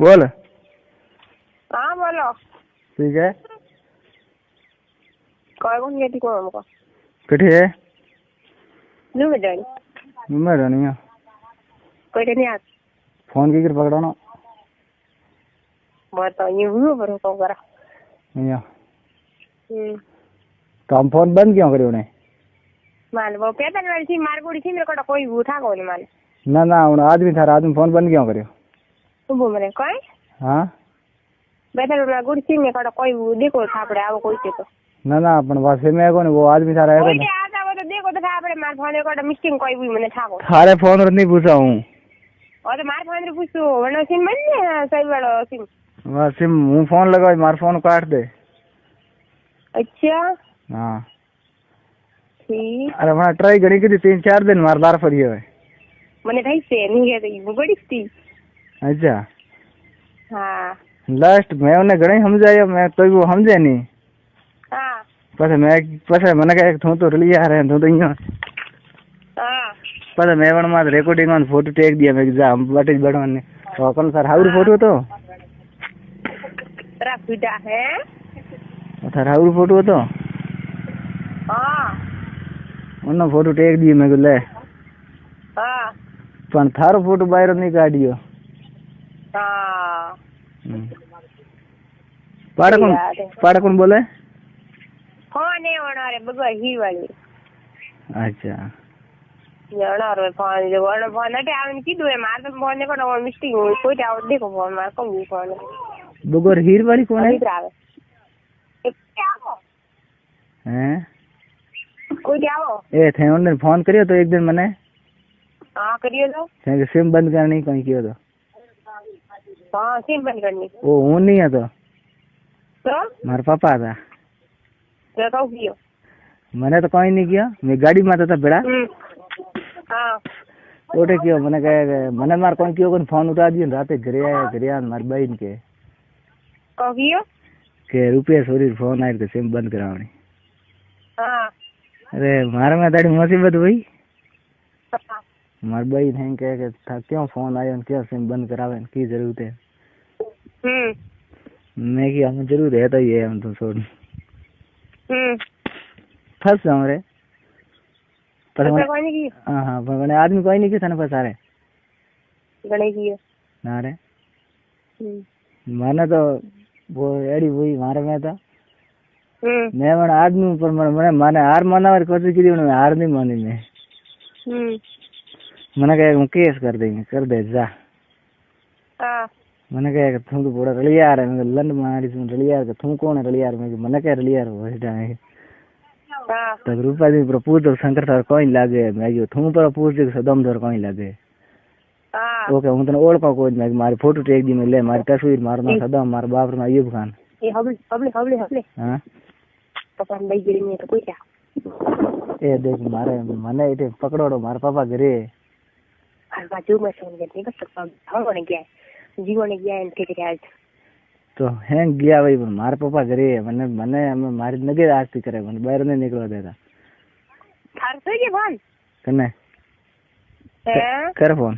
बोल। हाँ बोलो। ठीक है। कौन गई थी कौन हमको? कठी है? न्यू में जानी। मैं नहीं है। कोई नहीं आज। फोन की पकड़ाना। मैं तो यूं ही पर को करा। नहीं है। तो हम फोन बंद क्यों करे उन्हें? मान वो पैदल वाली थी मारगुड़ी थी मेरे को कोई उठा को नहीं मान। ना ना उन आदमी था आदमी फोन बंद क्यों करे? तू बोल रहे कोई? हाँ पैदल वाला गुड़ी थी मेरे को कोई देखो था पड़े आओ कोई से तो। ना ना अपन पास में कौन वो आदमी था रहेगा कोई आता वो तो देखो तो था पड़े मार फोन को मिस्टिंग कोई भी मैंने था को। थारे फोन नहीं पूछा हूँ। और तो मार फोन रे पूछो वरना सिम बन ने सही वाला सिम। बस सिम हूँ फोन लगाओ मार फोन काट दे। अच्छा हाँ ठीक। अरे वहाँ ट्राई करी की 3-4 दिन मारदार फरी है मैंने ढाई से नहीं गए तो बड़ी थी। अच्छा हाँ लास्ट मैं उन्हें घणे समझाया मैं तो वो समझे नहीं। हाँ પછી મને કહે તું તો રલી આ રહે તું તો અહીંયા हाँ પછી મેં પણ માં રેકોર્ડિંગ માં ફોટો ટેક દિયા મેં જા વાટે બડવાને તો કોણ સર હાઉર ફોટો તો तेरा पीटा है? સર હાઉર ફોટો હતો हाँ ઓનો ફોટો ટેક દી મેં લે हाँ પણ થારો ફોટો બહાર નહીં કાઢ્યો हाँ પાડા કોણ બોલે? फोन है वनारे बगवा ही वाली। अच्छा वनारे फोन जो वना फोन हटे आवन कीधु है मार तो फोन ने को मिस्टेक हो कोई आव देखो फोन मार कम भी फोन बगोर हीर वाली कौन है? हैं कोई आओ ए थे उन्होंने फोन करियो तो एक दिन मैंने हाँ करियो तो थे सिम बंद करनी कहीं कियो तो हाँ सिम बंद करनी वो हूँ नहीं है तो मार पापा था तो कहो कियो मैंने तो कोई नहीं किया मैं गाड़ी में था बेड़ा हाँ ओटे कियो मैंने कहे मैंने मार कौन कियो कौन फोन उठा दियो रात घरे आया मार बहन के कहो कियो के रुपये सॉरी फोन आए तो सिम बंद करावनी। हाँ अरे मारे में तारी मुसीबत हुई मार बहन है कहे था क्यों फोन आयो क्यों सिम बंद करावे की जरूरत है? मैं कि हमें जरूर है तो ये हम तो छोड़ फंस जाऊँ रे पर हाँ हाँ पर मैंने आदमी कोई नहीं किया था ना पास सारे गणेश जी ना रे मैंने तो वो एडी हुई मारे में था मैं मैंने आदमी पर मैंने हार माना और कोशिश की मैंने हार नहीं मानी मैंने कहा केस कर देंगे कर दे जा मैंने कहा तुम तो बड़ा रलियार है मैं लंड मारी तुम रलियार तुम कौन है रलियार में मैंने कहा रलियार हो तब रूपा जी प्रपोज तो शंकर सर कोई लागे मैं जो तुम प्रपोज दे सदम दर कोई लागे ओके हूं तने ओळखो कोई मैं मारी फोटो टेक दी मैं ले मारी तस्वीर मारना सदम मार बाप रे अयूब खान ए हबले हां पप्पा भाई गिरी में तो कोई क्या ए देख मारे मने इते पकड़ोड़ो मार पापा घरे हर बाजू में सुन के नहीं सकता हम ने क्या जीवन ने गया इनके क्या तो हैंग गया भाई मार पापा घरे मने मने मारी नगे आस्ती करे मने बाहर नहीं निकलवा देता थार से के फोन कने कर फोन